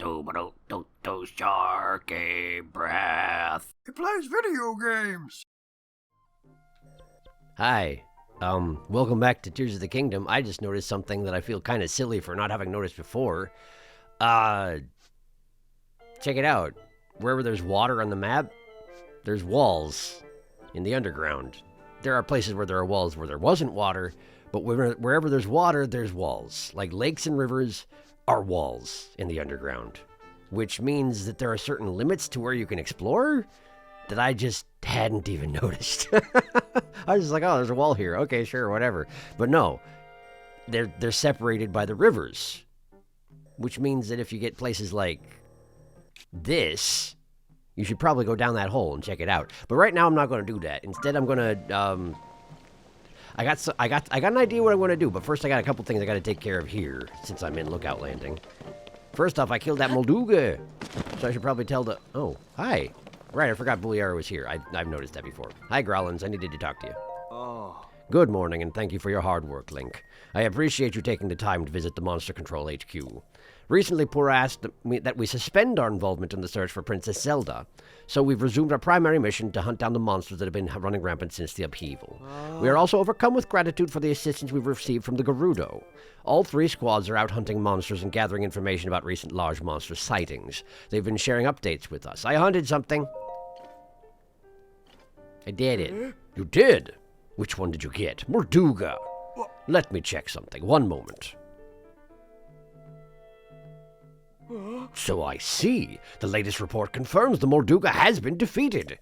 SharkyBreath. He plays video games. Hi. Welcome back to Tears of the Kingdom. I just noticed something that I feel kind of silly for not having noticed before. Check it out. Wherever there's water on the map, there's walls in the underground. There are places where there are walls where there wasn't water, but wherever there's water, there's walls. Like lakes and rivers are walls in the underground, which means that there are certain limits to where you can explore that I just hadn't even noticed. I was just like, oh, there's a wall here. Okay, sure, whatever. But no, they're separated by the rivers, which means that if you get places like this, you should probably go down that hole and check it out. But right now, I'm not going to do that. Instead, I'm going to, I got an idea what I'm going to do, but first I got a couple things I got to take care of here, since I'm in Lookout Landing. First off, I killed that Molduga, so I should probably tell the... Oh, hi. Right, I forgot Booyara was here. I've noticed that before. Hi, Growlins. I needed to talk to you. Oh. Good morning, and thank you for your hard work, Link. I appreciate you taking the time to visit the Monster Control HQ. Recently, Pura asked that we suspend our involvement in the search for Princess Zelda, so we've resumed our primary mission to hunt down the monsters that have been running rampant since the upheaval. We are also overcome with gratitude for the assistance we've received from the Gerudo. All three squads are out hunting monsters and gathering information about recent large monster sightings. They've been sharing updates with us. I hunted something. I did it. You did? Which one did you get? Molduga. Let me check something. One moment. So I see. The latest report confirms the Molduga has been defeated.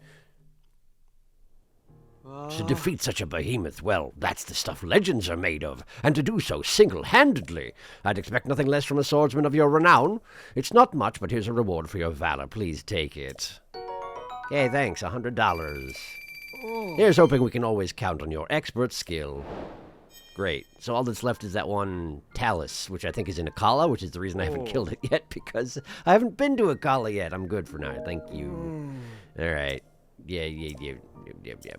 To defeat such a behemoth, well, that's the stuff legends are made of, and to do so single-handedly. I'd expect nothing less from a swordsman of your renown. It's not much, but here's a reward for your valor. Please take it. Okay, thanks. $100. Here's hoping we can always count on your expert skill. Great. So all that's left is that one Talus, which I think is in Akala, which is the reason I haven't killed it yet, because I haven't been to Akala yet. I'm good for now. Thank you. All right. Yeah.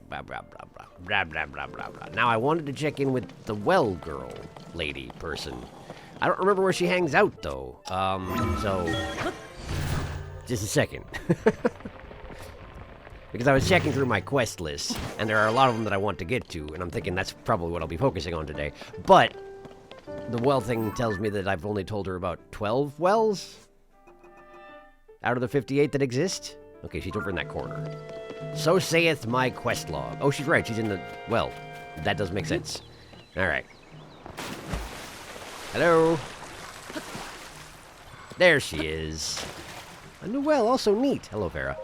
Blah, blah, blah, blah. Blah, blah, blah, blah, blah. Now, I wanted to check in with the well girl lady person. I don't remember where she hangs out, though. So... Just a second. Because I was checking through my quest list, and there are a lot of them that I want to get to, and I'm thinking that's probably what I'll be focusing on today. But the well thing tells me that I've only told her about 12 wells out of the 58 that exist. Okay, she's over in that corner. So saith my quest log. Oh, she's right. She's in the well. That does make sense. All right. Hello. There she is. A new well, also neat. Hello, Farah.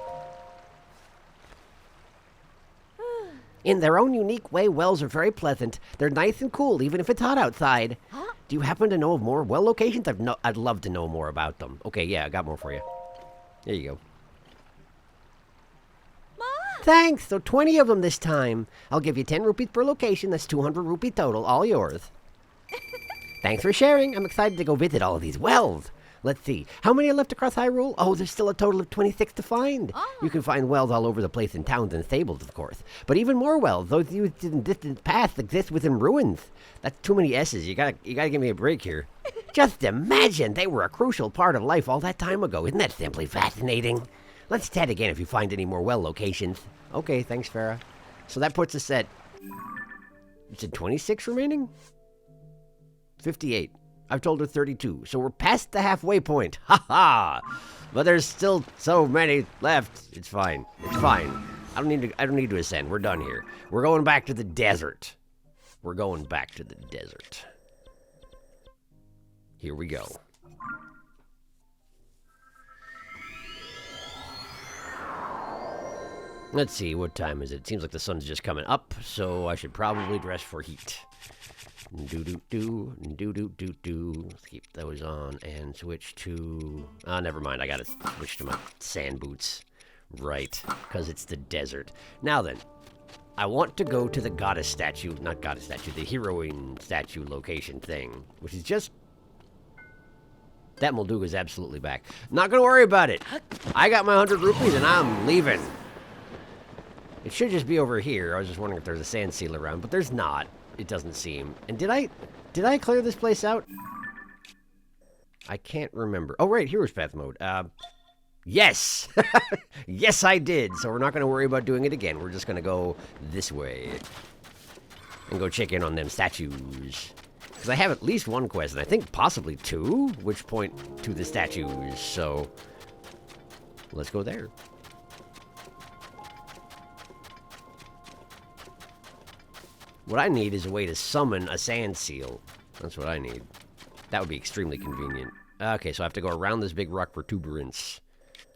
In their own unique way, wells are very pleasant. They're nice and cool, even if it's hot outside. Huh? Do you happen to know of more well locations? I'd love to know more about them. Okay, yeah, I got more for you. There you go. Mom! Thanks, so 20 of them this time. I'll give you 10 rupees per location. That's 200 rupee total, all yours. Thanks for sharing. I'm excited to go visit all of these wells. Let's see. How many are left across Hyrule? Oh, there's still a total of 26 to find. Oh. You can find wells all over the place in towns and stables, of course. But even more wells, those used in distant past, exist within ruins. That's too many S's. You gotta give me a break here. Just imagine they were a crucial part of life all that time ago. Isn't that simply fascinating? Let's chat again if you find any more well locations. Okay, thanks, Farah. So that puts us at... Is it 26 remaining? 58. I've told her 32, so we're past the halfway point. Ha ha! But there's still so many left. It's fine. It's fine. I don't need to ascend. We're done here. We're going back to the desert. We're going back to the desert. Here we go. Let's see, what time is it? It seems like the sun's just coming up, so I should probably dress for heat. Let's keep those on and switch to... never mind. I gotta switch to my sand boots. Right, because it's the desert. Now then, I want to go to the goddess statue, not goddess statue, the heroine statue location thing, which is just... That Molduga is absolutely back. Not gonna worry about it. I got my 100 rupees and I'm leaving. It should just be over here. I was just wondering if there's a sand seal around, but there's not. It doesn't seem. And did I clear this place out? I can't remember. Oh, right, Hero's Path mode. Yes! Yes, I did. So we're not going to worry about doing it again. We're just going to go this way. And go check in on them statues. Because I have at least one quest, and I think possibly two, which point to the statues. So, let's go there. What I need is a way to summon a sand seal. That's what I need. That would be extremely convenient. Okay, so I have to go around this big rock protuberance.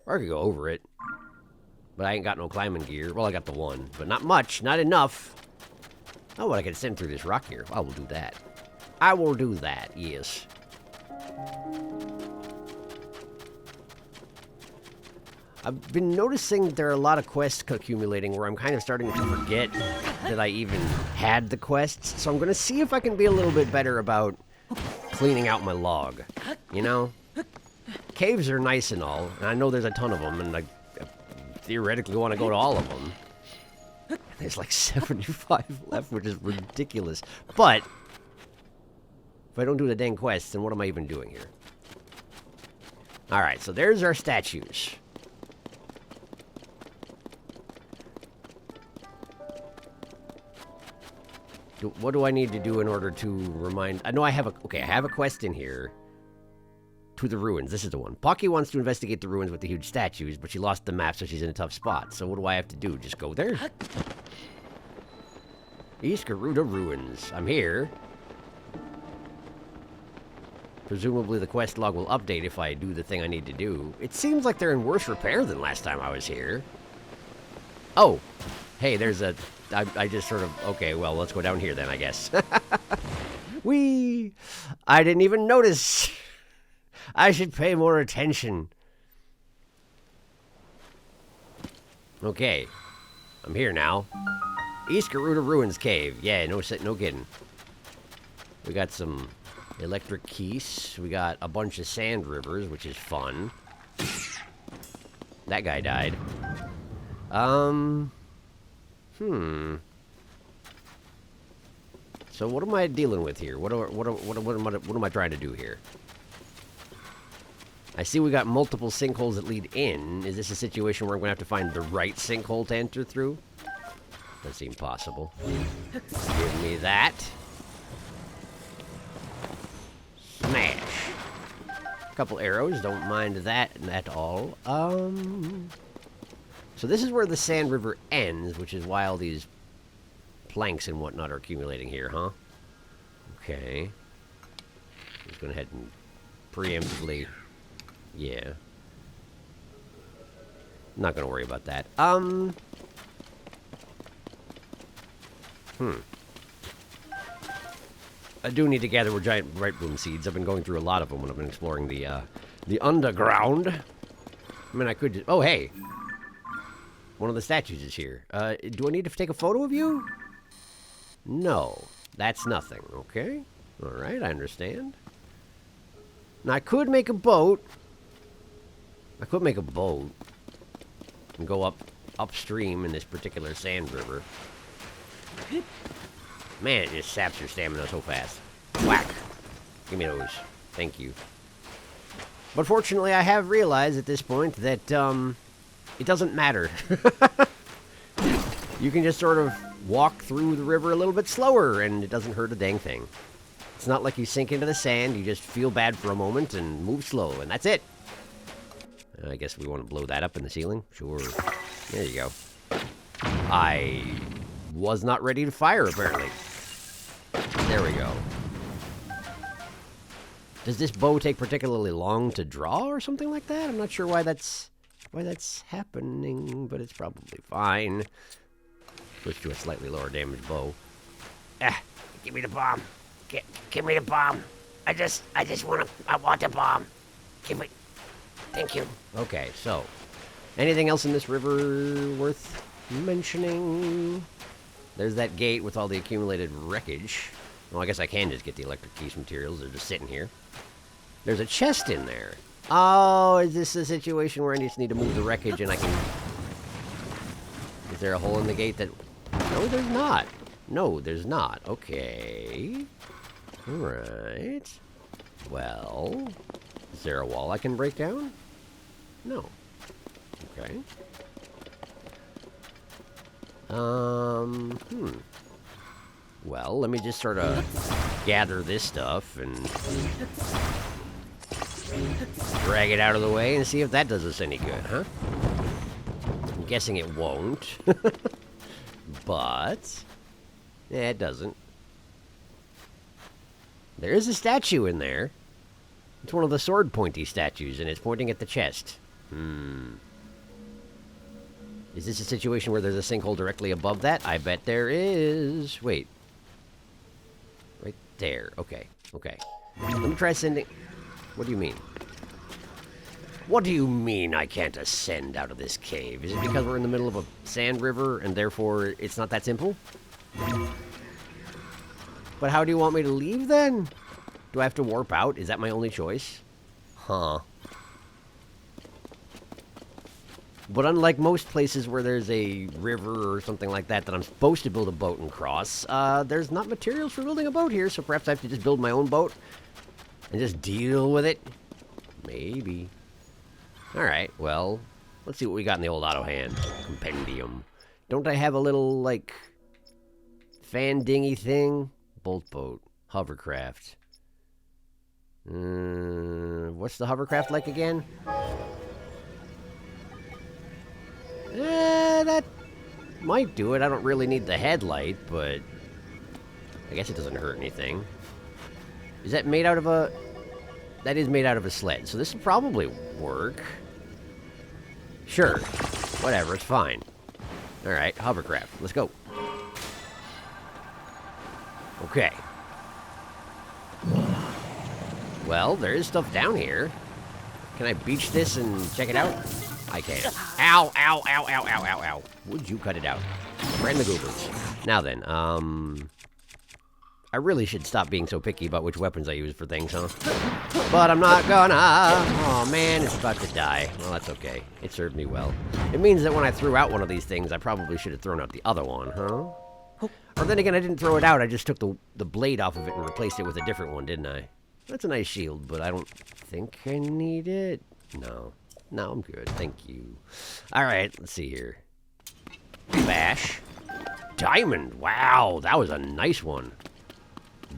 Or I could go over it. But I ain't got no climbing gear. Well, I got the one, but not much, not enough. Oh, well, I can ascend through this rock here. I will do that. I will do that, yes. I've been noticing there are a lot of quests accumulating where I'm kind of starting to forget that I even had the quests. So I'm going to see if I can be a little bit better about cleaning out my log. You know? Caves are nice and all, and I know there's a ton of them, and I theoretically want to go to all of them. There's like 75 left, which is ridiculous. But if I don't do the dang quests, then what am I even doing here? Alright, so there's our statues. What do I need to do in order to remind... I know I have a... Okay, I have a quest in here. To the ruins. This is the one. Pocky wants to investigate the ruins with the huge statues, but she lost the map, so she's in a tough spot. So what do I have to do? Just go there? East Garuda Ruins. I'm here. Presumably the quest log will update if I do the thing I need to do. It seems like they're in worse repair than last time I was here. Oh! Hey, there's a... I just sort of... Okay, well, let's go down here then, I guess. Whee! I didn't even notice! I should pay more attention. Okay. I'm here now. East Garuda Ruins Cave. Yeah, no kidding. We got some electric keys. We got a bunch of sand rivers, which is fun. That guy died. So what am I dealing with here? What am I trying to do here? I see we got multiple sinkholes that lead in. Is this a situation where I'm going to have to find the right sinkhole to enter through? Doesn't seem possible. Give me that. Smash. A couple arrows. Don't mind that at all. So this is where the sand river ends, which is why all these planks and whatnot are accumulating here, huh? Okay. Just going to head and preemptively... Yeah. Not gonna worry about that. I do need to gather more giant ripe bloom seeds. I've been going through a lot of them when I've been exploring the underground. I mean, I could just... Oh, hey! One of the statues is here. Do I need to take a photo of you? No. That's nothing, okay? Alright, I understand. Now, I could make a boat. I could make a boat and go upstream in this particular sand river. Man, it just saps your stamina so fast. Whack! Give me those. Thank you. But fortunately, I have realized at this point that, it doesn't matter. You can just sort of walk through the river a little bit slower, and it doesn't hurt a dang thing. It's not like you sink into the sand, you just feel bad for a moment and move slow, and that's it. I guess we want to blow that up in the ceiling. Sure. There you go. I was not ready to fire, apparently. There we go. Does this bow take particularly long to draw or something like that? I'm not sure why that's happening, but it's probably fine. Switch to a slightly lower damage bow. Give me the bomb. Give me the bomb. I want the bomb. Give me... Thank you. Okay, so... Anything else in this river worth mentioning? There's that gate with all the accumulated wreckage. Well, I guess I can just get the electric keys materials. They're just sitting here. There's a chest in there. Oh, is this a situation where I just need to move the wreckage and I can... Is there a hole in the gate that... No, there's not. No, there's not. Okay. Alright. Well... Is there a wall I can break down? No. Okay. Well, let me just sort of gather this stuff and drag it out of the way and see if that does us any good, huh? I'm guessing it won't. But yeah, it doesn't. There is a statue in there. It's one of the sword pointy statues, and it's pointing at the chest. Is this a situation where there's a sinkhole directly above that? I bet there is. Wait. Right there. Okay. Okay. Let me try sending... What do you mean? What do you mean I can't ascend out of this cave? Is it because we're in the middle of a sand river, and therefore it's not that simple? But how do you want me to leave, then? Do I have to warp out? Is that my only choice? Huh. But unlike most places where there's a river or something like that that I'm supposed to build a boat and cross, there's not materials for building a boat here, so perhaps I have to just build my own boat and just deal with it? Maybe. Alright, well, let's see what we got in the old auto hand. Compendium. Don't I have a little, like, fan dinghy thing? Bolt boat. Hovercraft. What's the hovercraft like again? That might do it. I don't really need the headlight, but I guess it doesn't hurt anything. Is that made out of a... That is made out of a sled, so this will probably work. Sure. Whatever, it's fine. Alright, hovercraft. Let's go. Okay. Well, there is stuff down here. Can I beach this and check it out? I can. Ow, ow, ow, ow, ow, ow, ow. Would you cut it out? Right in the goobers. Now then, I really should stop being so picky about which weapons I use for things, huh? But I'm not gonna. Oh man, it's about to die. Well, that's okay. It served me well. It means that when I threw out one of these things, I probably should have thrown out the other one, huh? Or then again, I didn't throw it out. I just took the blade off of it and replaced it with a different one, didn't I? That's a nice shield, but I don't think I need it. No. No, I'm good. Thank you. All right, let's see here. Bash. Diamond. Wow, that was a nice one.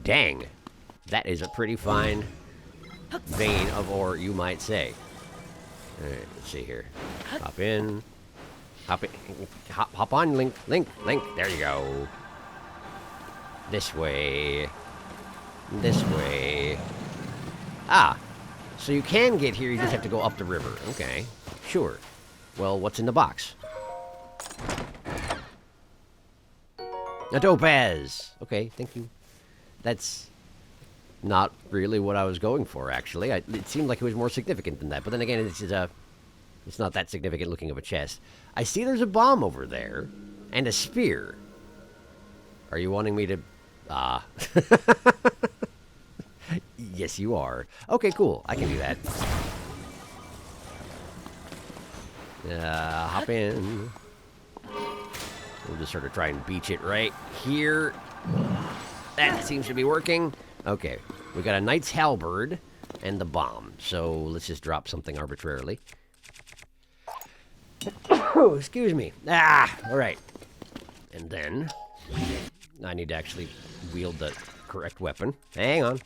Dang. That is a pretty fine vein of ore, you might say. All right, let's see here. Hop in. Hop in. Hop on, Link. Link. There you go. This way. This way. Ah. So you can get here, you just have to go up the river. Okay. Sure. Well, what's in the box? A topaz! Okay, thank you. That's not really what I was going for, actually. It seemed like it was more significant than that. But then again, it's not that significant looking of a chest. I see there's a bomb over there. And a spear. Are you wanting me to... Yes, you are. Okay, cool. I can do that. Hop in. We'll just sort of try and beach it right here. That seems to be working. Okay, we got a knight's halberd and the bomb. So let's just drop something arbitrarily. Oh, excuse me. All right. And then I need to actually wield the correct weapon. Hang on.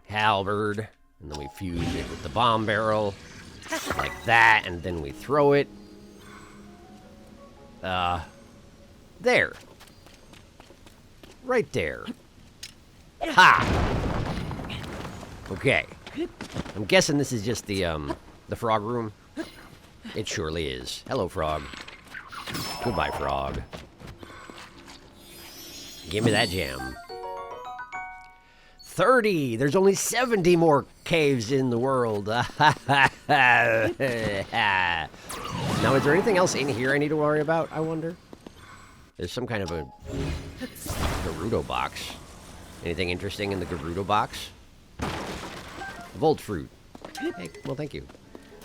Halberd, and then we fuse it with the bomb barrel, like that, and then we throw it. There. Right there. Ha! Okay. I'm guessing this is just the frog room. It surely is. Hello, frog. Goodbye, frog. Give me that gem. 30! There's only 70 more caves in the world. Now, is there anything else in here I need to worry about, I wonder? There's some kind of a Gerudo box. Anything interesting in the Gerudo box? Volt fruit. Hey, well, thank you.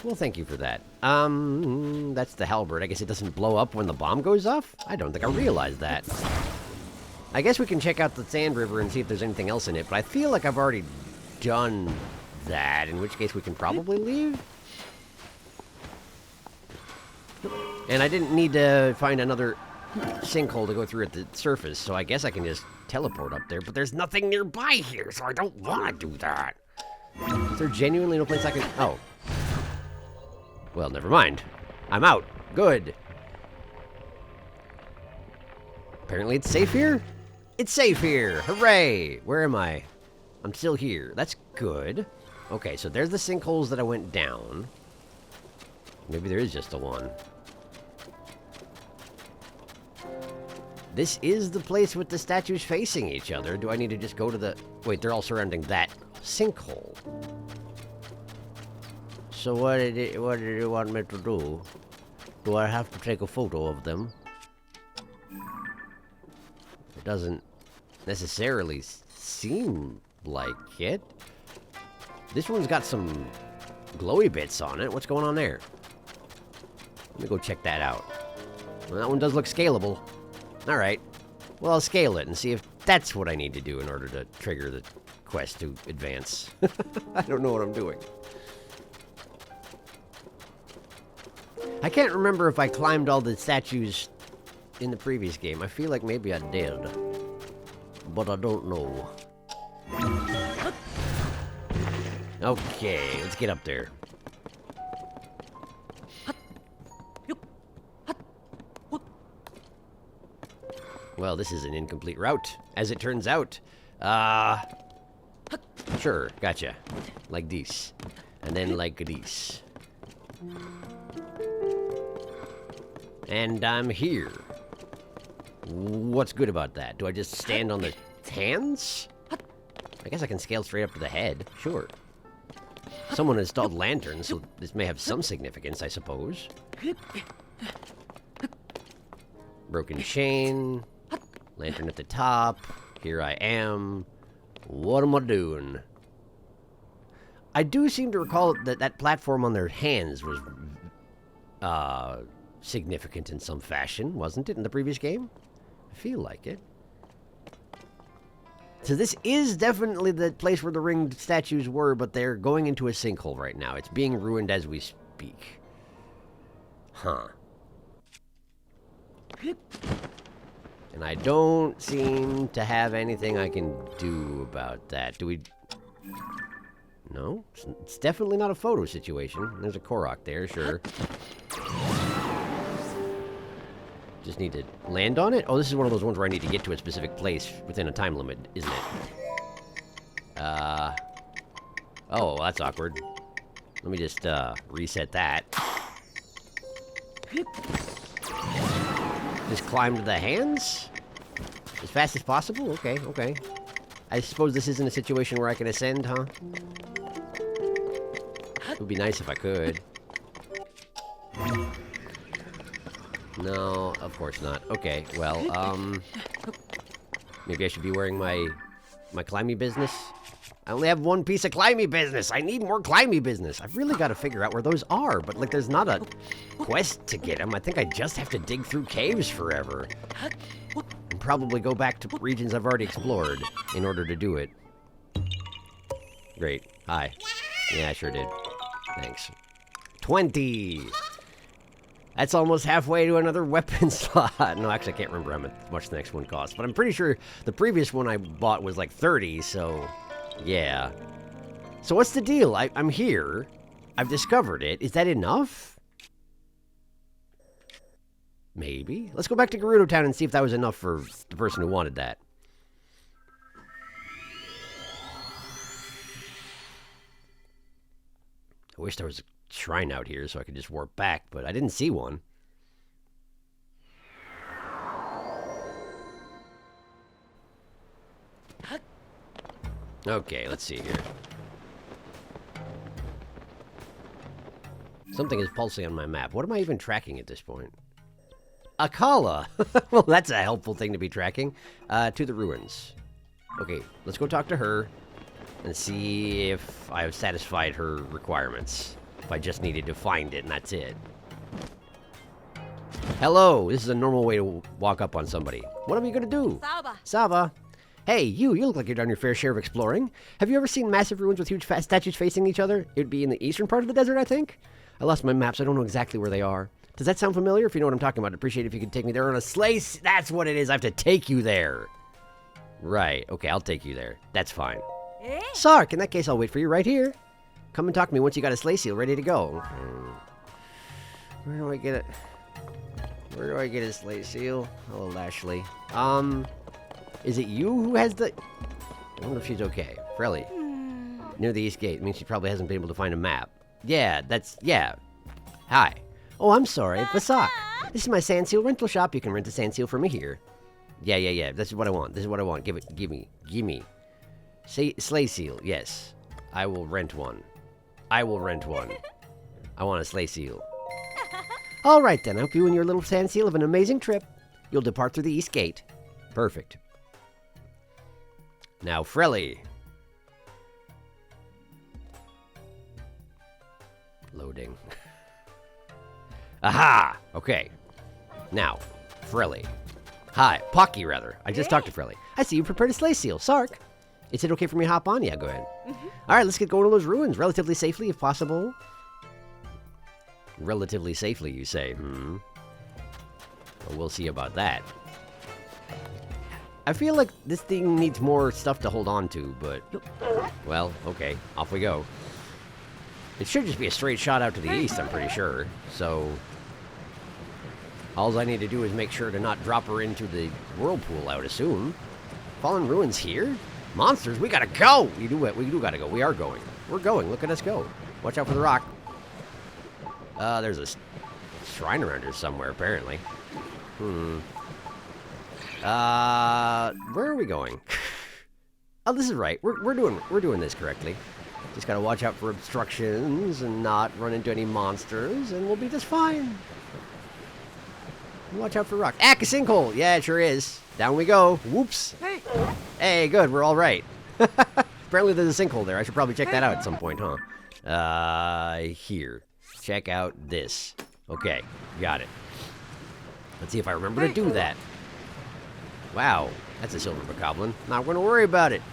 Well, thank you for that. That's the halberd. I guess it doesn't blow up when the bomb goes off? I don't think I realized that. I guess we can check out the sand river and see if there's anything else in it, but I feel like I've already done that, in which case we can probably leave. And I didn't need to find another sinkhole to go through at the surface, so I guess I can just teleport up there, but there's nothing nearby here, so I don't want to do that. Is there genuinely no place I can... Oh. Well, never mind. I'm out. Good. Apparently it's safe here? It's safe here! Hooray! Where am I? I'm still here. That's good. Okay, so there's the sinkholes that I went down. Maybe there is just a one. This is the place with the statues facing each other. Do I need to just go to the... Wait, they're all surrounding that sinkhole. So what did you want me to do? Do I have to take a photo of them? It doesn't necessarily seem like it. This one's got some glowy bits on it. What's going on there? Let me go check that out. Well, that one does look scalable. Alright. Well, I'll scale it and see if that's what I need to do in order to trigger the quest to advance. I don't know what I'm doing. I can't remember if I climbed all the statues in the previous game. I feel like maybe I did. But I don't know. Okay, let's get up there. Well, this is an incomplete route, as it turns out. Sure, gotcha. Like this. And then like this. And I'm here. What's good about that? Do I just stand on the hands? I guess I can scale straight up to the head. Sure. Someone installed lanterns, so this may have some significance, I suppose. Broken chain. Lantern at the top. Here I am. What am I doing? I do seem to recall that that platform on their hands was significant in some fashion, wasn't it, in the previous game? I feel like it. So this is definitely the place where the ringed statues were, but they're going into a sinkhole right now. It's being ruined as we speak. Huh. And I don't seem to have anything I can do about that. Do we... No? It's definitely not a photo situation. There's a Korok there, sure. Just need to land on it? Oh, this is one of those ones where I need to get to a specific place within a time limit, isn't it? Oh, that's awkward. Let me just, reset that. Just climb to the hands? As fast as possible? Okay, okay. I suppose this isn't a situation where I can ascend, huh? It would be nice if I could. No, of course not. Okay, well, maybe I should be wearing my climby business? I only have one piece of climby business! I need more climby business! I've really got to figure out where those are, but, like, there's not a quest to get them. I think I just have to dig through caves forever. And probably go back to regions I've already explored in order to do it. Great. Hi. Yeah, I sure did. Thanks. 20! That's almost halfway to another weapon slot. No, actually, I can't remember how much the next one costs. But I'm pretty sure the previous one I bought was like 30, so... Yeah. So what's the deal? I'm here. I've discovered it. Is that enough? Maybe. Let's go back to Gerudo Town and see if that was enough for the person who wanted that. I wish there was a shrine out here so I could just warp back, but I didn't see one. Okay, let's see here. Something is pulsing on my map. What am I even tracking at this point? Akala! Well, that's a helpful thing to be tracking. To the ruins. Okay, let's go talk to her and see if I've satisfied her requirements. If I just needed to find it and that's it. Hello! This is a normal way to walk up on somebody. What are we gonna do? Saba. Saba! Hey, you look like you've done your fair share of exploring. Have you ever seen massive ruins with huge statues facing each other? It would be in the eastern part of the desert, I think. I lost my maps. I don't know exactly where they are. Does that sound familiar? If you know what I'm talking about, I'd appreciate it if you could take me there on a sleigh. That's what it is. I have to take you there. Right. Okay, I'll take you there. That's fine. Sark, in that case, I'll wait for you right here. Come and talk to me once you got a sleigh seal ready to go. Where do I get it? Where do I get a sleigh seal? Hello, Lashley. Is it you who has the... I wonder if she's okay. Frelly. Near the east gate. Means she probably hasn't been able to find a map. Yeah, yeah. Hi. Oh, I'm sorry. Basak. This is my sand seal rental shop. You can rent a sand seal from me here. Yeah. This is what I want. This is what I want. Give me. Say, sleigh seal. Yes. I will rent one. I want a sleigh seal. All right, then. I hope you and your little sand seal have an amazing trip. You'll depart through the east gate. Perfect. Now, Frelly. Loading. Aha! Okay. Now, Frelly. Hi, Pocky, rather. I just talked to Frelly. I see you prepared a sleigh seal. Sark. Is it okay for me to hop on? Yeah, go ahead. All right, let's get going to those ruins. Relatively safely, if possible. Relatively safely, you say? Well, we'll see about that. I feel like this thing needs more stuff to hold on to, but... Well, okay. Off we go. It should just be a straight shot out to the east, I'm pretty sure. So... all I need to do is make sure to not drop her into the whirlpool, I would assume. Fallen ruins here? Monsters, we gotta go! We do gotta go. We are going. We're going. Look at us go. Watch out for the rock. There's a shrine around here somewhere, apparently. Where are we going? Oh, this is right. We're doing this correctly. Just gotta watch out for obstructions and not run into any monsters, and we'll be just fine. Watch out for rock. A sinkhole! Yeah, it sure is. Down we go. Whoops. Hey, good. We're all right. Apparently there's a sinkhole there. I should probably check that out at some point, huh? Here. Check out this. Okay, got it. Let's see if I remember to do that. Wow, that's a silver bokoblin. Not gonna worry about it.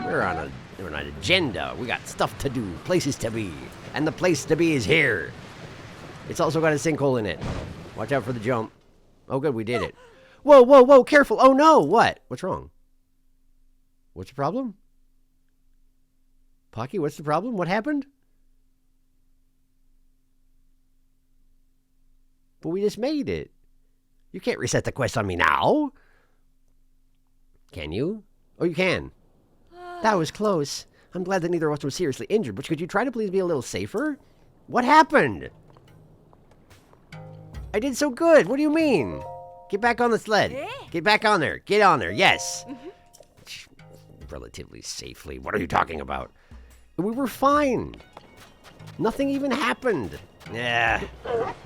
We're on an agenda. We got stuff to do, places to be, and the place to be is here. It's also got a sinkhole in it. Watch out for the jump. Oh, good, we did it. Whoa, careful. Oh, no, what? What's wrong? What's the problem? Pocky, what's the problem? What happened? But we just made it. You can't reset the quest on me now. Can you? Oh, you can. That was close. I'm glad that neither of us was seriously injured, but could you try to please be a little safer? What happened? I did so good. What do you mean? Get back on the sled. Get back on there. Get on there. Yes. Relatively safely. What are you talking about? We were fine. Nothing even happened. Yeah.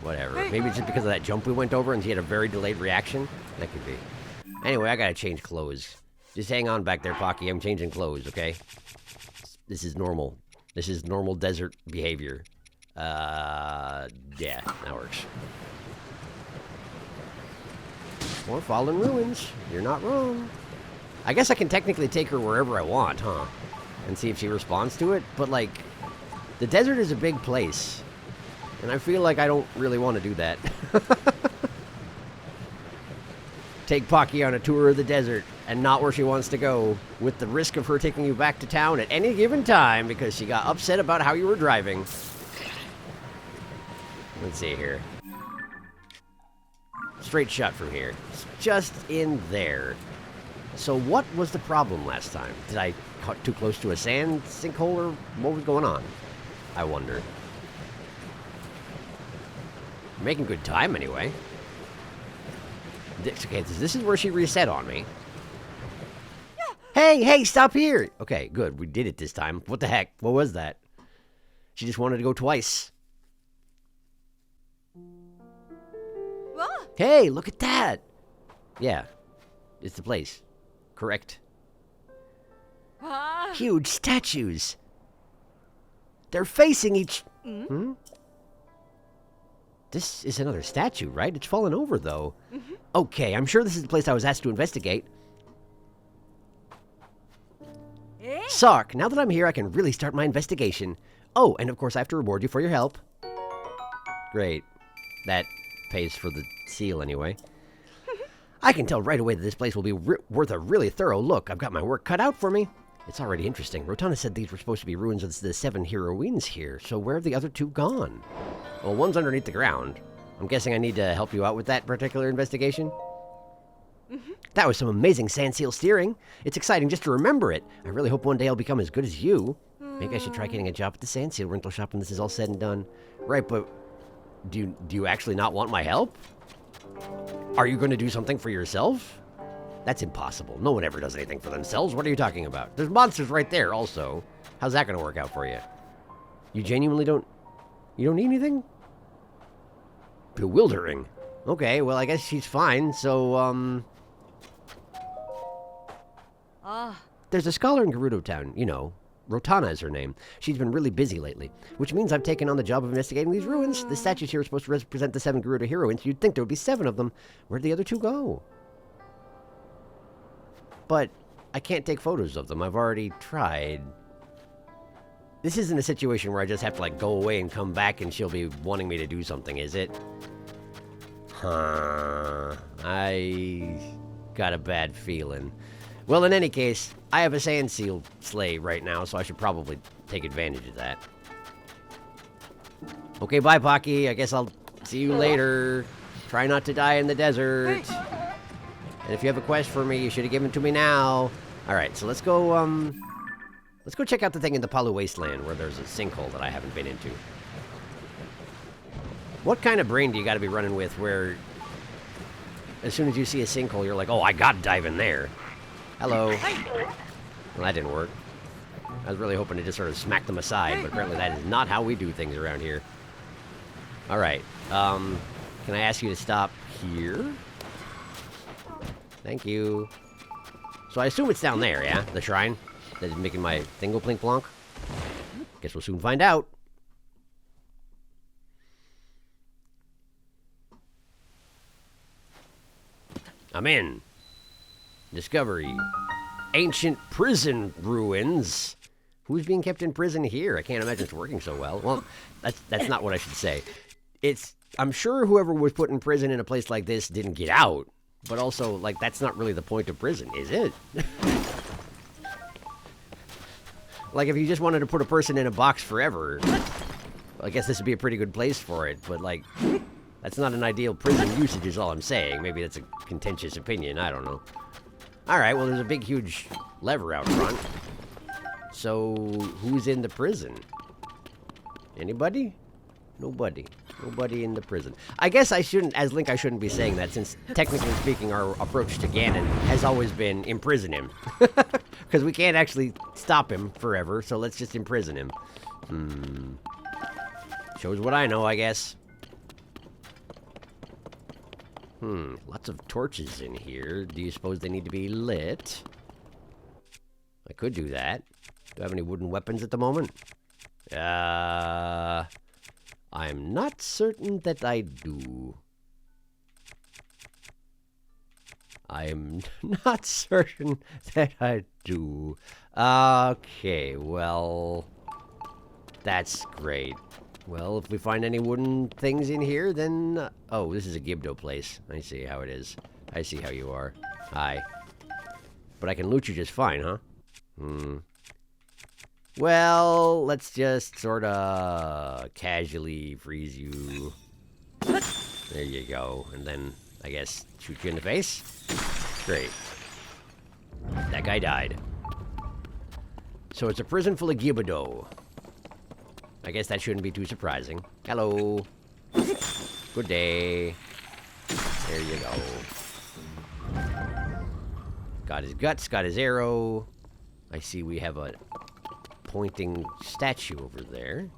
Whatever. Maybe it's just because of that jump we went over and she had a very delayed reaction. That could be. Anyway, I gotta change clothes. Just hang on back there, Pocky. I'm changing clothes, okay? This is normal. This is normal desert behavior. Yeah, that works. More fallen ruins. You're not wrong. I guess I can technically take her wherever I want, huh? And see if she responds to it. But, like, the desert is a big place. And I feel like I don't really want to do that. Take Pocky on a tour of the desert and not where she wants to go, with the risk of her taking you back to town at any given time because she got upset about how you were driving. Let's see here. Straight shot from here. It's just in there. So what was the problem last time? Did I cut too close to a sand sinkhole, or what was going on? I wonder. Making good time anyway. Okay, this is where she reset on me. Hey, stop here! Okay, good. We did it this time. What the heck? What was that? She just wanted to go twice. Hey, look at that! Yeah, it's the place. Correct. Huge statues. They're facing each... This is another statue, right? It's fallen over, though. Okay, I'm sure this is the place I was asked to investigate. Sark, now that I'm here, I can really start my investigation. Oh, and of course I have to reward you for your help. Great. That pays for the seal anyway. I can tell right away that this place will be worth a really thorough look. I've got my work cut out for me. It's already interesting. Rotana said these were supposed to be ruins of the 7 heroines here, so where have the other 2 gone? Well, one's underneath the ground. I'm guessing I need to help you out with that particular investigation? That was some amazing sand seal steering. It's exciting just to remember it. I really hope one day I'll become as good as you. Maybe I should try getting a job at the sand seal rental shop when this is all said and done. Right, but do you actually not want my help? Are you going to do something for yourself? That's impossible. No one ever does anything for themselves. What are you talking about? There's monsters right there also. How's that going to work out for you? You genuinely don't... You don't need anything? Bewildering. Okay, well, I guess she's fine, so, There's a scholar in Gerudo Town, you know. Rotana is her name. She's been really busy lately, which means I've taken on the job of investigating these ruins. The statues here are supposed to represent the 7 Gerudo heroines. You'd think there would be 7 of them. Where'd the other 2 go? But I can't take photos of them. I've already tried. This isn't a situation where I just have to, like, go away and come back and she'll be wanting me to do something, is it? Huh. I got a bad feeling. Well, in any case, I have a sand seal sleigh right now, so I should probably take advantage of that. Okay, bye, Pocky. I guess I'll see you later. Try not to die in the desert. And if you have a quest for me, you should have given it to me now. Alright, so let's go check out the thing in the Palu Wasteland where there's a sinkhole that I haven't been into. What kind of brain do you gotta be running with where as soon as you see a sinkhole, you're like, oh, I gotta dive in there. Hello. Well, that didn't work. I was really hoping to just sort of smack them aside, but apparently that is not how we do things around here. Alright, can I ask you to stop here? Thank you. So I assume it's down there, yeah? The shrine that is making my thing go plink plonk? Guess we'll soon find out. I'm in. Discovery. Ancient prison ruins. Who's being kept in prison here? I can't imagine it's working so well. Well, that's not what I should say. I'm sure whoever was put in prison in a place like this didn't get out. But also, like, that's not really the point of prison, is it? Like, if you just wanted to put a person in a box forever, I guess this would be a pretty good place for it. But, like, that's not an ideal prison usage is all I'm saying. Maybe that's a contentious opinion. I don't know. Alright, well, there's a big, huge lever out front. So, who's in the prison? Anybody? Nobody. Nobody in the prison. I guess I shouldn't, as Link, I shouldn't be saying that, since technically speaking, our approach to Ganon has always been imprison him. Because we can't actually stop him forever, so let's just imprison him. Shows what I know, I guess. Lots of torches in here. Do you suppose they need to be lit? I could do that. Do I have any wooden weapons at the moment? I'm not certain that I do. I'm not certain that I do. Okay, well, that's great. Well, if we find any wooden things in here, then... oh, this is a Gibdo place. I see how it is. I see how you are. Hi. But I can loot you just fine, huh? Well, let's just sorta casually freeze you. There you go. And then, I guess, shoot you in the face? Great. That guy died. So it's a prison full of Gibdo. I guess that shouldn't be too surprising. Hello. Good day. There you go. Got his guts, got his arrow. I see we have a pointing statue over there.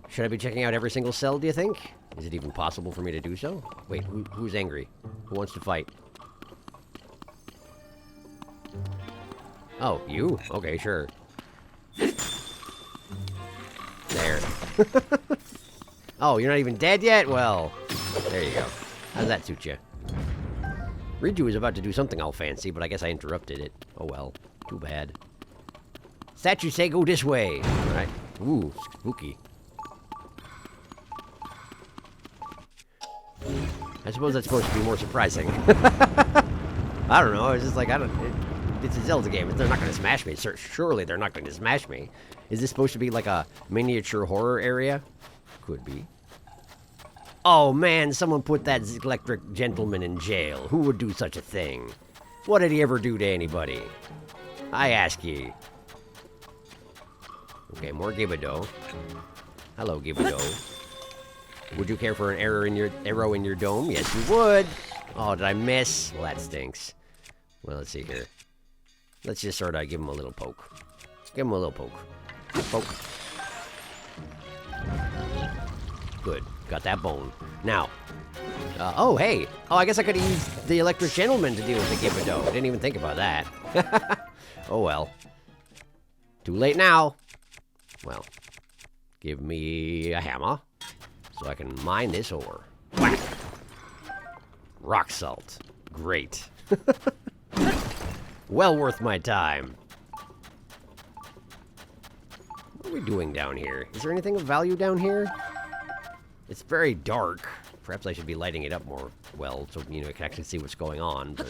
Should I be checking out every single cell, do you think? Is it even possible for me to do so? Wait, who's angry? Who wants to fight? Oh, you? Okay, sure. There. Oh, you're not even dead yet? Well, there you go. How's that suit you? Riju was about to do something all fancy, but I guess I interrupted it. Oh well. Too bad. Statue say go this way. All right. Ooh, spooky. I suppose that's supposed to be more surprising. I don't know. It's just like, it's a Zelda game. They're not going to smash me. Surely they're not going to smash me. Is this supposed to be like a miniature horror area? Could be. Oh man, someone put that electric gentleman in jail. Who would do such a thing? What did he ever do to anybody? I ask ye. Okay, more Gibado. Hello, Gibado. Would you care for an arrow in your dome? Yes, you would. Oh, did I miss? Well, that stinks. Well, let's see here. Let's just sort of give him a little poke. Give him a little poke. Poke. Good. Got that bone. Now. Oh, hey. Oh, I guess I could have used the electric gentleman to deal with the Gibado. Didn't even think about that. Oh, well. Too late now. Well. Give me a hammer. So I can mine this ore. Whack. Rock salt. Great. Well worth my time. What are we doing down here? Is there anything of value down here? It's very dark. Perhaps I should be lighting it up more well, so, you know, I can actually see what's going on, but...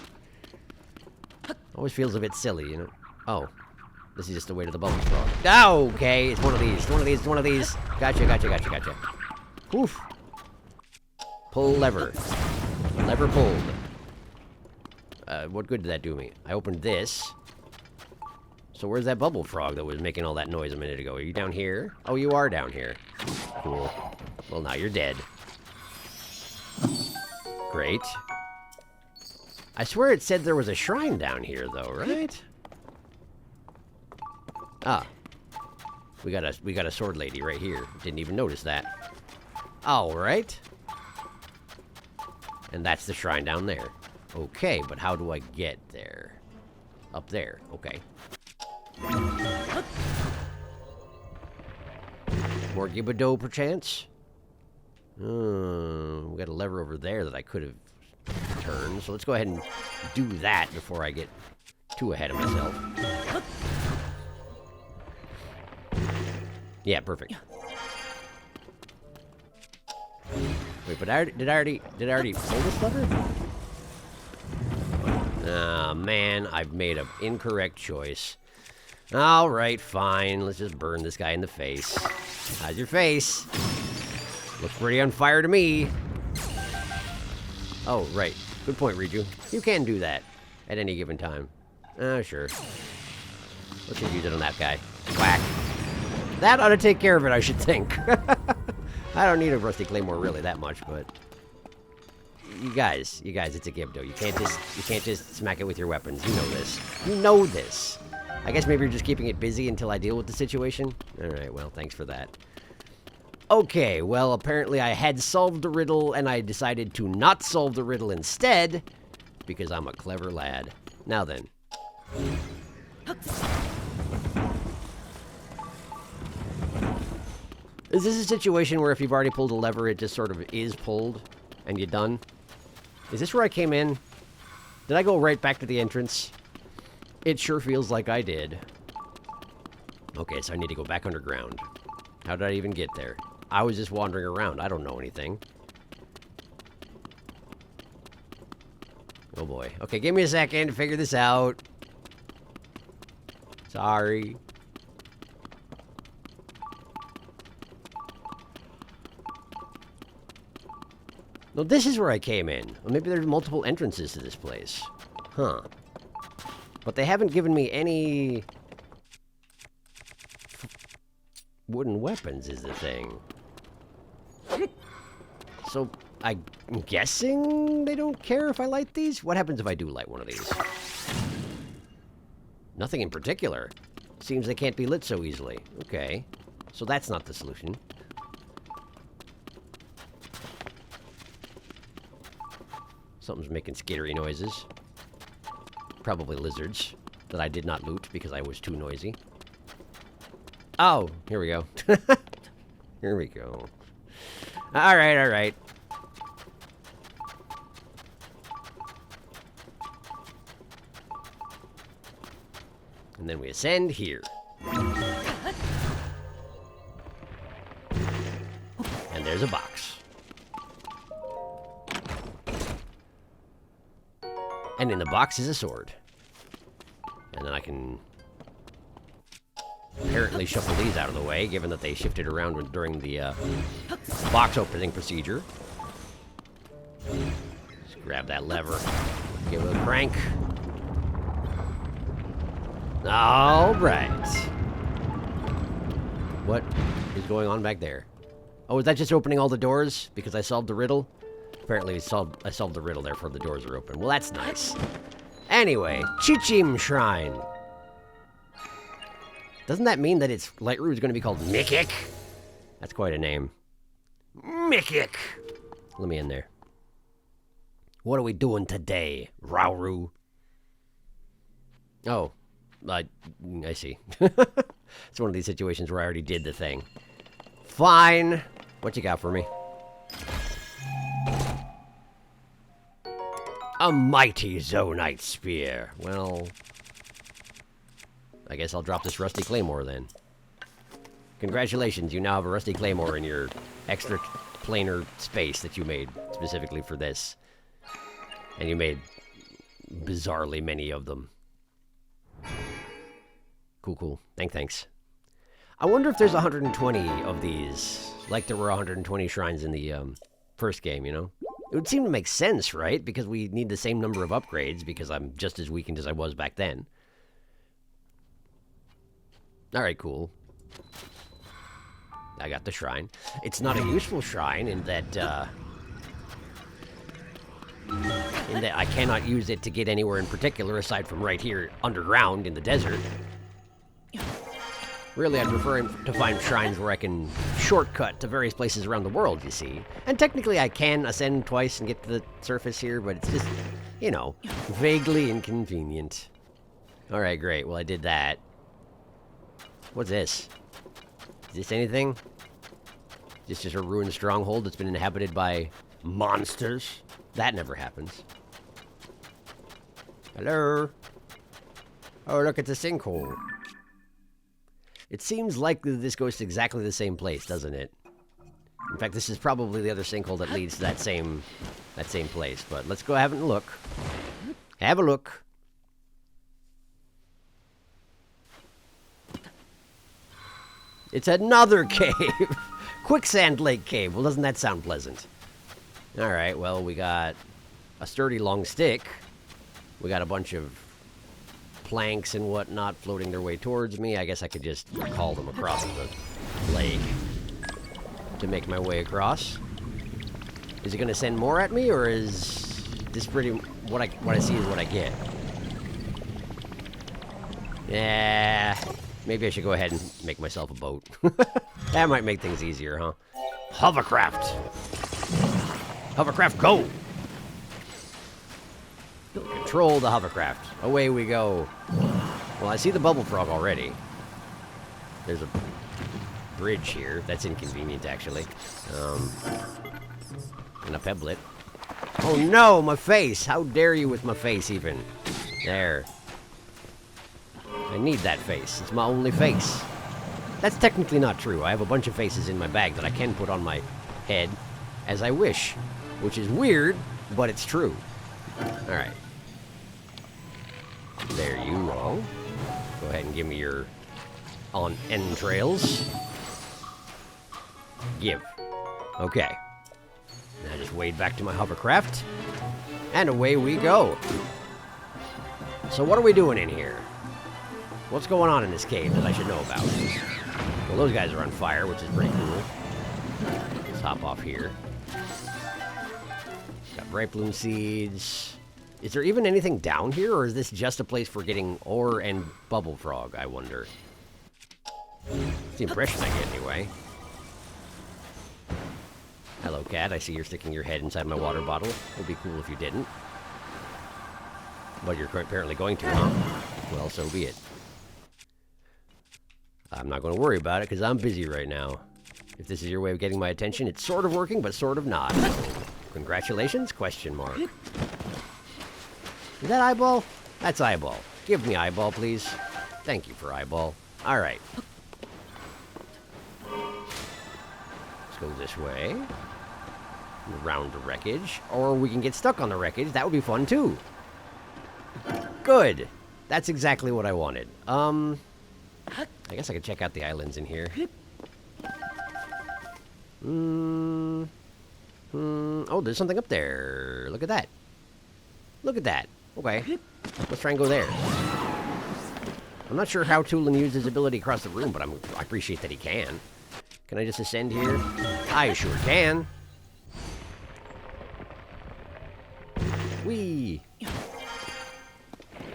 Always feels a bit silly, you know? Oh. This is just the way to the bubble frog. Oh, okay. It's one of these. It's one of these. It's one of these. Gotcha, gotcha, gotcha, gotcha. Oof. Pull lever. Lever pulled. What good did that do me? I opened this. So where's that bubble frog that was making all that noise a minute ago? Are you down here? Oh, you are down here. Cool. Well, now you're dead. Great. I swear it said there was a shrine down here, though, right? Ah. We got a sword lady right here. Didn't even notice that. All right. And that's the shrine down there. Okay, but how do I get there? Up there. Okay. More Gibado, perchance? We got a lever over there that I could have turned. So let's go ahead and do that before I get too ahead of myself. Yeah, perfect. Wait, but did I already pull this lever? Ah, man, I've made an incorrect choice. All right, fine. Let's just burn this guy in the face. How's your face? Looks pretty on fire to me. Oh, right. Good point, Riju. You can do that at any given time. Sure. Let's just use it on that guy. Whack. That ought to take care of it, I should think. I don't need a rusty claymore really that much, but you guys, it's a Gibdo. You can't just smack it with your weapons. You know this. You know this. I guess maybe you're just keeping it busy until I deal with the situation. All right, well, thanks for that. Okay, well, apparently I had solved the riddle, and I decided to not solve the riddle instead, because I'm a clever lad. Now then. Is this a situation where if you've already pulled a lever, it just sort of is pulled, and you're done? Is this where I came in? Did I go right back to the entrance? It sure feels like I did. Okay, so I need to go back underground. How did I even get there? I was just wandering around. I don't know anything. Oh boy. Okay, give me a second to figure this out. Sorry. No, this is where I came in. Or maybe there's multiple entrances to this place. Huh. But they haven't given me any wooden weapons is the thing. So, I'm guessing they don't care if I light these? What happens if I do light one of these? Nothing in particular. Seems they can't be lit so easily. Okay. So that's not the solution. Something's making skittery noises. Probably lizards that I did not loot because I was too noisy. Oh, here we go. Here we go. All right, all right. And then we ascend here. And there's a box. And in the box is a sword. And then I can apparently shuffle these out of the way, given that they shifted around during the box opening procedure. Just grab that lever, give it a crank. All right. What is going on back there? Oh, is that just opening all the doors because I solved the riddle? Apparently I solved the riddle, therefore the doors are open. Well, that's nice. Anyway, Chichim Shrine. Doesn't that mean that its Lightroot is going to be called Mikik? That's quite a name. Mikik. Let me in there. What are we doing today, Rauru? Oh, I see. It's one of these situations where I already did the thing. Fine. What you got for me? A mighty Zonite spear. Well, I guess I'll drop this rusty claymore then. Congratulations, you now have a rusty claymore in your extra planar space that you made specifically for this. And you made bizarrely many of them. Cool, cool. Thanks. I wonder if there's 120 of these, like there were 120 shrines in the first game, you know? It would seem to make sense, right? Because we need the same number of upgrades, because I'm just as weakened as I was back then. Alright, cool. I got the shrine. It's not a useful shrine in that I cannot use it to get anywhere in particular aside from right here underground in the desert. Really, I'd prefer to find shrines where I can shortcut to various places around the world, you see. And technically I can ascend twice and get to the surface here, but it's just, you know, vaguely inconvenient. Alright, great. Well, I did that. What's this? Is this anything? Is this just a ruined stronghold that's been inhabited by monsters? That never happens. Hello? Oh, look, it's a sinkhole. It seems likely that this goes to exactly the same place, doesn't it? In fact, this is probably the other sinkhole that leads to that same place. But let's go have a look. Have a look. It's another cave. Quicksand Lake Cave. Well, doesn't that sound pleasant? All right. Well, we got a sturdy long stick. We got a bunch of planks and whatnot floating their way towards me. I guess I could just haul them across the lake to make my way across. Is it going to send more at me, or is this pretty what I see is what I get? Yeah, maybe I should go ahead and make myself a boat. That might make things easier, huh? Hovercraft. Hovercraft, go! Control the hovercraft. Away we go. Well, I see the bubble frog already. There's a bridge here. That's inconvenient, actually. And a pebblet. Oh no, my face! How dare you with my face, even? There. I need that face. It's my only face. That's technically not true. I have a bunch of faces in my bag that I can put on my head as I wish. Which is weird, but it's true. Alright. There you go. Go ahead and give me your entrails. Give. Okay. Now just wade back to my hovercraft. And away we go. So what are we doing in here? What's going on in this cave that I should know about? Well, those guys are on fire, which is pretty cool. Let's hop off here. Got bright bloom seeds. Is there even anything down here, or is this just a place for getting ore and bubble frog, I wonder? It's the impression I get, anyway. Hello, cat. I see you're sticking your head inside my water bottle. It would be cool if you didn't. But you're apparently going to, huh? Well, so be it. I'm not going to worry about it, because I'm busy right now. If this is your way of getting my attention, it's sort of working, but sort of not. Congratulations? Question mark. Is that eyeball? That's eyeball. Give me eyeball, please. Thank you for eyeball. All right. Let's go this way. Around the wreckage. Or we can get stuck on the wreckage. That would be fun, too. Good. That's exactly what I wanted. I guess I could check out the islands in here. Oh, there's something up there. Look at that. Look at that. Okay. Let's try and go there. I'm not sure how Tulin used his ability across the room, but I appreciate that he can. Can I just ascend here? I sure can. Whee!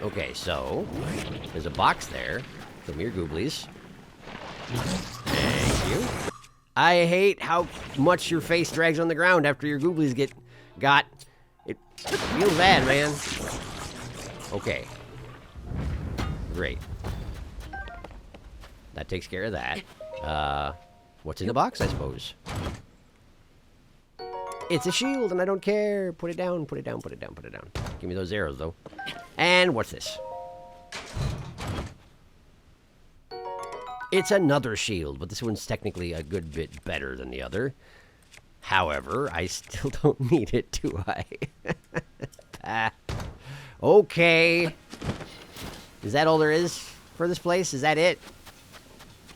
Okay, so there's a box there. Come here, Gooblies. Thank you. I hate how much your face drags on the ground after your Gooblies got. It feels bad, man. Okay. Great. That takes care of that. What's in the box, I suppose? It's a shield, and I don't care. Put it down, put it down, put it down, put it down. Give me those arrows, though. And what's this? It's another shield, but this one's technically a good bit better than the other. However, I still don't need it, do I? Okay. Is that all there is for this place? Is that it?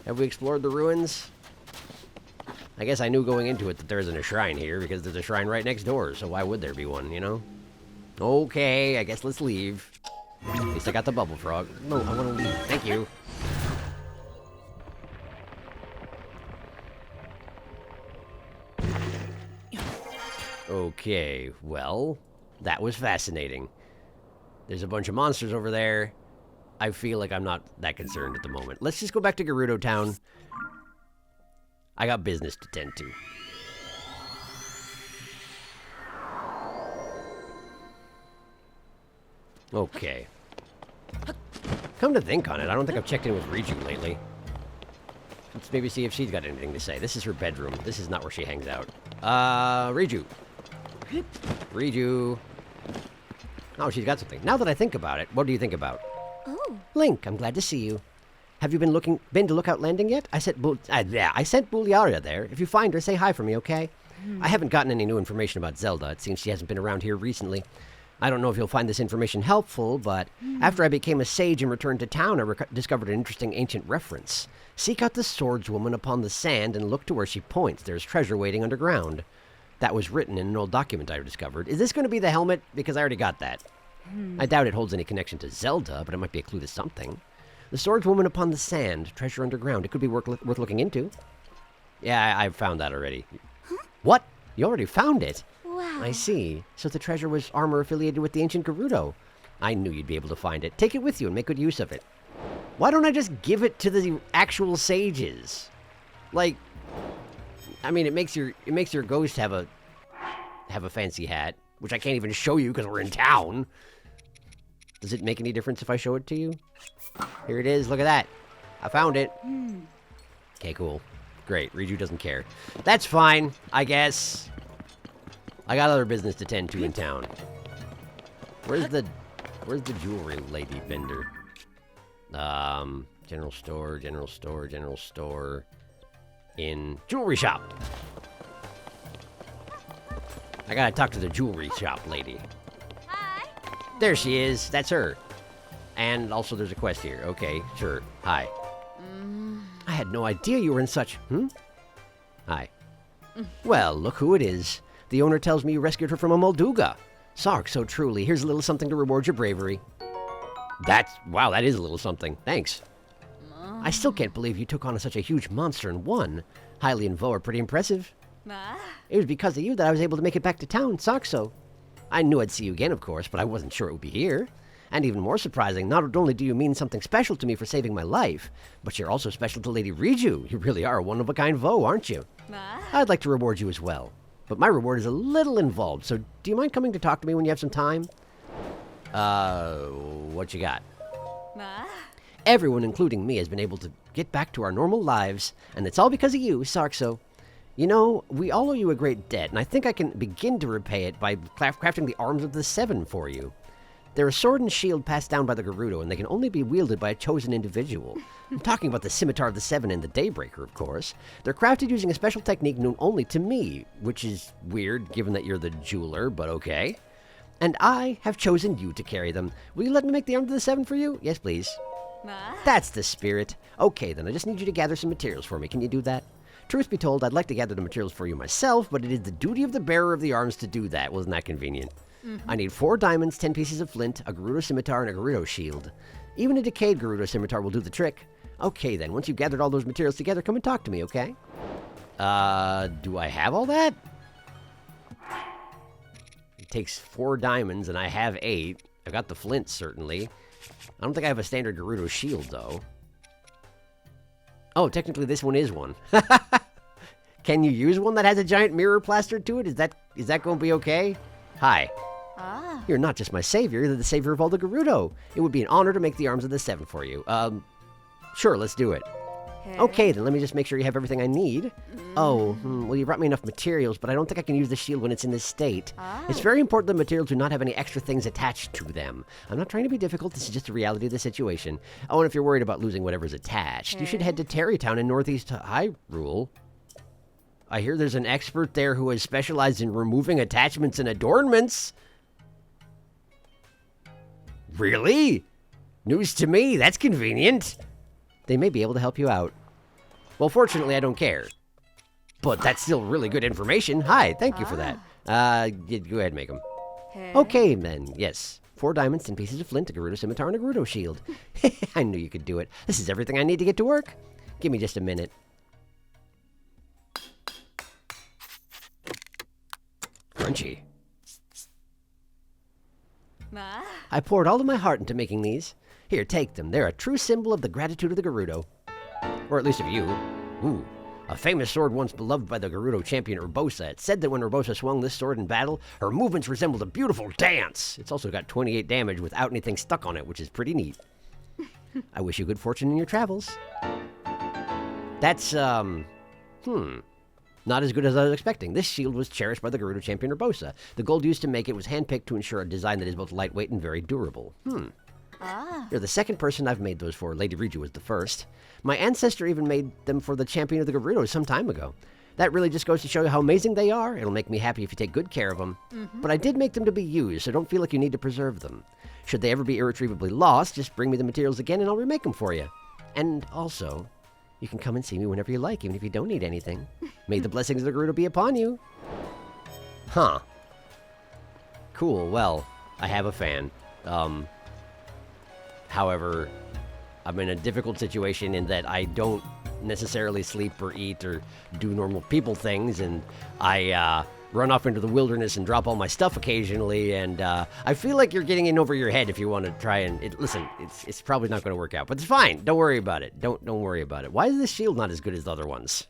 Have we explored the ruins? I guess I knew going into it that there isn't a shrine here, because there's a shrine right next door, so why would there be one, you know? Okay, I guess let's leave. At least I got the bubble frog. No, I want to leave. Thank you. Okay, well, that was fascinating. There's a bunch of monsters over there. I feel like I'm not that concerned at the moment. Let's just go back to Gerudo Town. I got business to tend to. Okay. Come to think on it, I don't think I've checked in with Riju lately. Let's maybe see if she's got anything to say. This is her bedroom. This is not where she hangs out. Riju. Riju. Oh, she's got something. Now that I think about it, what do you think about? Oh. Link, I'm glad to see you. Have you been to Lookout Landing yet? I sent Buliaria there. If you find her, say hi for me, okay? I haven't gotten any new information about Zelda. It seems she hasn't been around here recently. I don't know if you'll find this information helpful, but after I became a sage and returned to town, I discovered an interesting ancient reference. Seek out the swordswoman upon the sand and look to where she points. There's treasure waiting underground. That was written in an old document I discovered. Is this going to be the helmet? Because I already got that. I doubt it holds any connection to Zelda, but it might be a clue to something. The swordswoman upon the sand, treasure underground. It could be worth looking into. Yeah, I found that already. Huh? What? You already found it? Wow. I see. So the treasure was armor affiliated with the ancient Gerudo. I knew you'd be able to find it. Take it with you and make good use of it. Why don't I just give it to the actual sages? Like, I mean, it makes your ghost have a fancy hat, which I can't even show you because we're in town. Does it make any difference if I show it to you? Here it is. Look at that. I found it. Okay, cool. Great. Riju doesn't care. That's fine, I guess. I got other business to tend to in town. Where's the jewelry lady vendor? General store. In jewelry shop. I gotta talk to the jewelry shop lady. Hi. There she is. That's her. And also there's a quest here. Okay, sure. Hi. I had no idea you were in such... Hi. Well, look who it is. The owner tells me you rescued her from a Molduga. Sark, so truly. Here's a little something to reward your bravery. Wow, that is a little something. Thanks. I still can't believe you took on such a huge monster and won. Hylia and Vo are pretty impressive. It was because of you that I was able to make it back to town, Saxo. I knew I'd see you again, of course, but I wasn't sure it would be here. And even more surprising, not only do you mean something special to me for saving my life, but you're also special to Lady Riju. You really are a one-of-a-kind Vo, aren't you? I'd like to reward you as well. But my reward is a little involved, so do you mind coming to talk to me when you have some time? What you got? Everyone, including me, has been able to get back to our normal lives, and it's all because of you, Sarxo. You know, we all owe you a great debt, and I think I can begin to repay it by crafting the Arms of the Seven for you. They're a sword and shield passed down by the Gerudo, and they can only be wielded by a chosen individual. I'm talking about the Scimitar of the Seven and the Daybreaker, of course. They're crafted using a special technique known only to me, which is weird given that you're the jeweler, but okay. And I have chosen you to carry them. Will you let me make the Arms of the Seven for you? Yes, please. That's the spirit. Okay, then I just need you to gather some materials for me. Can you do that? Truth be told, I'd like to gather the materials for you myself, but it is the duty of the bearer of the arms to do that. Wasn't that convenient? I need 4 diamonds, 10 pieces of flint, a Gerudo scimitar, and a Gerudo shield. Even a decayed Gerudo scimitar will do the trick. Okay, then. Once you've gathered all those materials together, come and talk to me, okay? Do I have all that? It takes 4 diamonds, and I have 8. I got the flint, certainly. I don't think I have a standard Gerudo shield, though. Oh, technically this one is one. Can you use one that has a giant mirror plastered to it? Is that going to be okay? Hi. You're not just my savior, you're the savior of all the Gerudo. It would be an honor to make the Arms of the Seven for you. Sure, let's do it. Okay, then let me just make sure you have everything I need. Well, you brought me enough materials, but I don't think I can use the shield when it's in this state. It's very important the materials do not have any extra things attached to them. I'm not trying to be difficult, this is just the reality of the situation. Oh, and if you're worried about losing whatever's attached, you should head to Terrytown in Northeast Hyrule. I hear there's an expert there who has specialized in removing attachments and adornments. Really? News to me, that's convenient. They may be able to help you out. Well, fortunately, I don't care. But that's still really good information. Hi, thank you for that. Go ahead and make them. Okay, then, yes. 4 diamonds, 10 pieces of flint, a Gerudo scimitar, and a Gerudo shield. I knew you could do it. This is everything I need to get to work. Give me just a minute. Crunchy. I poured all of my heart into making these. Here, take them. They're a true symbol of the gratitude of the Gerudo. Or at least of you. Ooh. A famous sword once beloved by the Gerudo champion Urbosa. It's said that when Urbosa swung this sword in battle, her movements resembled a beautiful dance. It's also got 28 damage without anything stuck on it, which is pretty neat. I wish you good fortune in your travels. That's, not as good as I was expecting. This shield was cherished by the Gerudo champion Urbosa. The gold used to make it was handpicked to ensure a design that is both lightweight and very durable. You're the second person I've made those for. Lady Riju was the first. My ancestor even made them for the champion of the Gerudo some time ago. That really just goes to show you how amazing they are. It'll make me happy if you take good care of them. But I did make them to be used, so don't feel like you need to preserve them. Should they ever be irretrievably lost, just bring me the materials again and I'll remake them for you. And also, you can come and see me whenever you like, even if you don't need anything. May the blessings of the Gerudo be upon you. Huh. Cool, well, I have a fan. However, I'm in a difficult situation in that I don't necessarily sleep or eat or do normal people things, and I run off into the wilderness and drop all my stuff occasionally, and I feel like you're getting in over your head if you want to try and... listen, it's probably not going to work out, but it's fine. Don't worry about it. Don't worry about it. Why is this shield not as good as the other ones?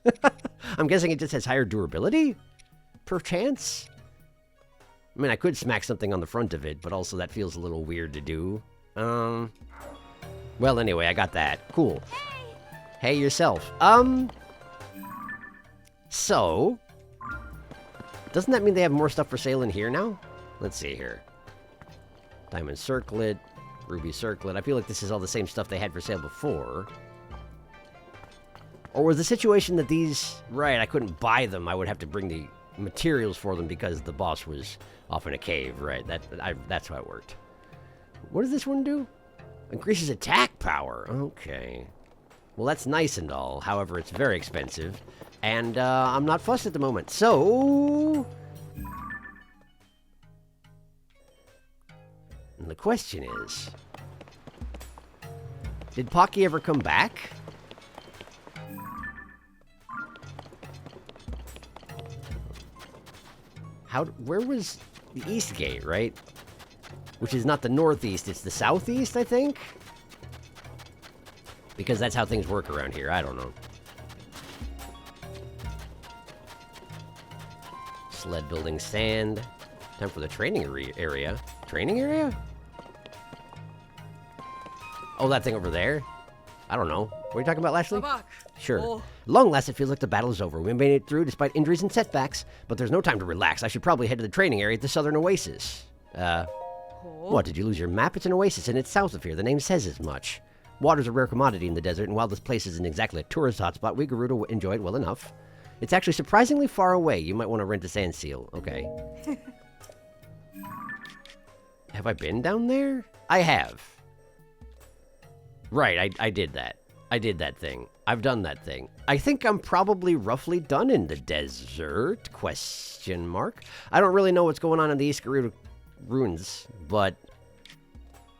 I'm guessing it just has higher durability? Perchance? I mean, I could smack something on the front of it, but also that feels a little weird to do. Well, anyway, I got that. Cool. Hey, yourself. So... doesn't that mean they have more stuff for sale in here now? Let's see here. Diamond circlet, ruby circlet. I feel like this is all the same stuff they had for sale before. Or was the situation that these... right, I couldn't buy them. I would have to bring the materials for them because the boss was off in a cave, right? That's how it worked. What does this one do? Increases attack power. Okay. Well, that's nice and all. However, it's very expensive. And I'm not fussed at the moment. So... and the question is... did Pocky ever come back? Where was the East Gate, right? Which is not the Northeast, it's the Southeast, I think? Because that's how things work around here, I don't know. Sled building sand. Time for the training area. Training area? Oh, that thing over there? I don't know. What are you talking about, Lashley? Sure. Oh. Long last, it feels like the battle is over. We made it through despite injuries and setbacks, but there's no time to relax. I should probably head to the training area at the Southern Oasis. What, did you lose your map? It's an oasis and it's south of here. The name says as much. Water's a rare commodity in the desert, and while this place isn't exactly a tourist hotspot, we Gerudo enjoy it well enough. It's actually surprisingly far away. You might want to rent a sand seal. Okay. Have I been down there? I have. Right, I did that. I did that thing. I've done that thing. I think I'm probably roughly done in the desert? Question mark. I don't really know what's going on in the East Gerudo ruins, but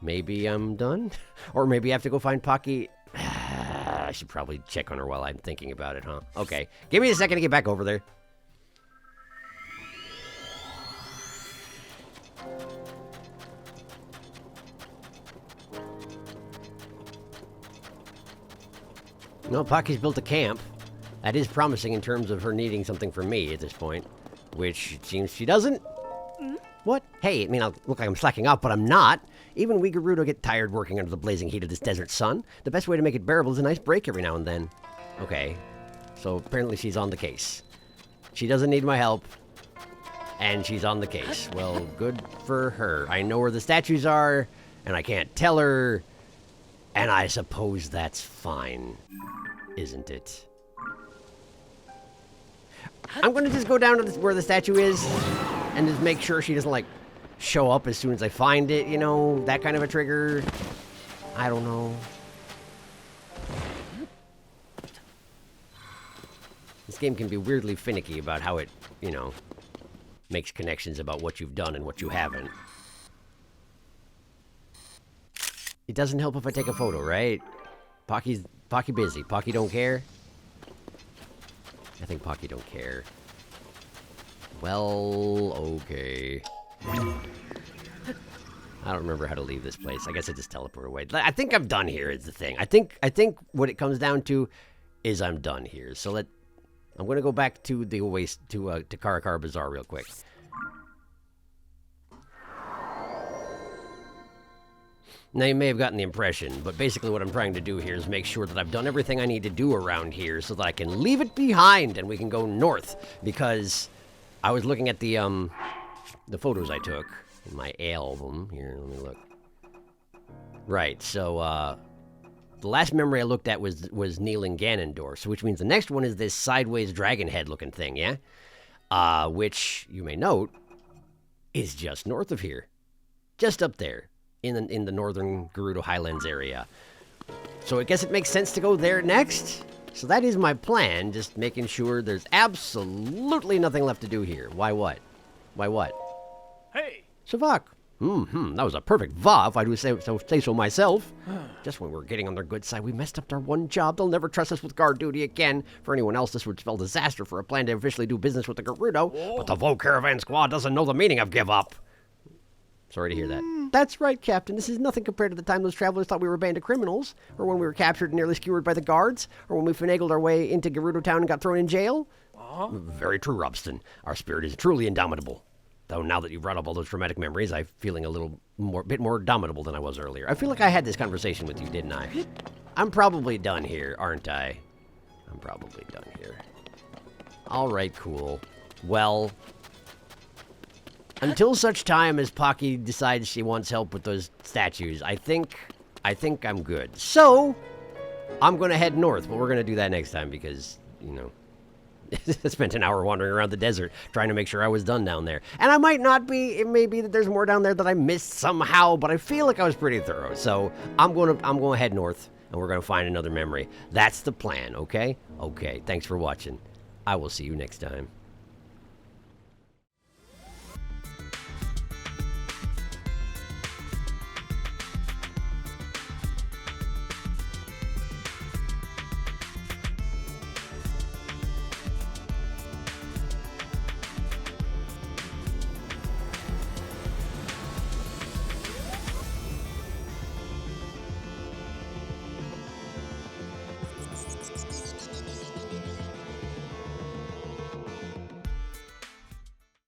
maybe I'm done? Or maybe I have to go find Pocky. I should probably check on her while I'm thinking about it, huh? Okay. Give me a second to get back over there. No, Pocky's built a camp. That is promising in terms of her needing something from me at this point, which it seems she doesn't. What? Hey, I mean, I look like I'm slacking off, but I'm not. Even we Gerudo get tired working under the blazing heat of this desert sun. The best way to make it bearable is a nice break every now and then. Okay, so apparently she's on the case. She doesn't need my help, and she's on the case. Well, good for her. I know where the statues are, and I can't tell her, and I suppose that's fine, isn't it? I'm going to just go down to where the statue is and just make sure she doesn't, like, show up as soon as I find it, you know, that kind of a trigger. I don't know. This game can be weirdly finicky about how it, you know, makes connections about what you've done and what you haven't. It doesn't help if I take a photo, right? Pocky busy. Pocky don't care? I think Pocky don't care. Well, okay. I don't remember how to leave this place. I guess I just teleport away. I think I'm done here is the thing. I think what it comes down to is I'm done here. So I'm gonna go back to the to Karakara Bazaar real quick. Now, you may have gotten the impression, but basically what I'm trying to do here is make sure that I've done everything I need to do around here so that I can leave it behind and we can go north. Because I was looking at the photos I took in my album. Here, let me look. Right, so, the last memory I looked at was kneeling Ganondorf, so which means the next one is this sideways dragon head looking thing, yeah? Which, you may note, is just north of here. Just up there. In the northern Gerudo Highlands area. So I guess it makes sense to go there next. So that is my plan, just making sure there's absolutely nothing left to do here. Why what? Why what? Hey! Savak. That was a perfect va, if I do say so myself. Just when we're getting on their good side, we messed up our one job. They'll never trust us with guard duty again. For anyone else, this would spell disaster for a plan to officially do business with the Gerudo. Whoa. But the Vo Caravan Squad doesn't know the meaning of give up. Sorry to hear that. That's right, Captain. This is nothing compared to the time those travelers thought we were a band of criminals, or when we were captured and nearly skewered by the guards, or when we finagled our way into Gerudo Town and got thrown in jail. Very true, Robston. Our spirit is truly indomitable. Though now that you've brought up all those traumatic memories, I'm feeling a bit more domitable than I was earlier. I feel like I had this conversation with you, didn't I? I'm probably done here, aren't I? I'm probably done here. All right, cool. Well, until such time as Pocky decides she wants help with those statues, I think I'm good. So, I'm going to head north, but we're going to do that next time because, you know, I spent an hour wandering around the desert trying to make sure I was done down there. And I might not be. It may be that there's more down there that I missed somehow, but I feel like I was pretty thorough. So, I'm going to head north, and we're going to find another memory. That's the plan, okay? Okay, thanks for watching. I will see you next time.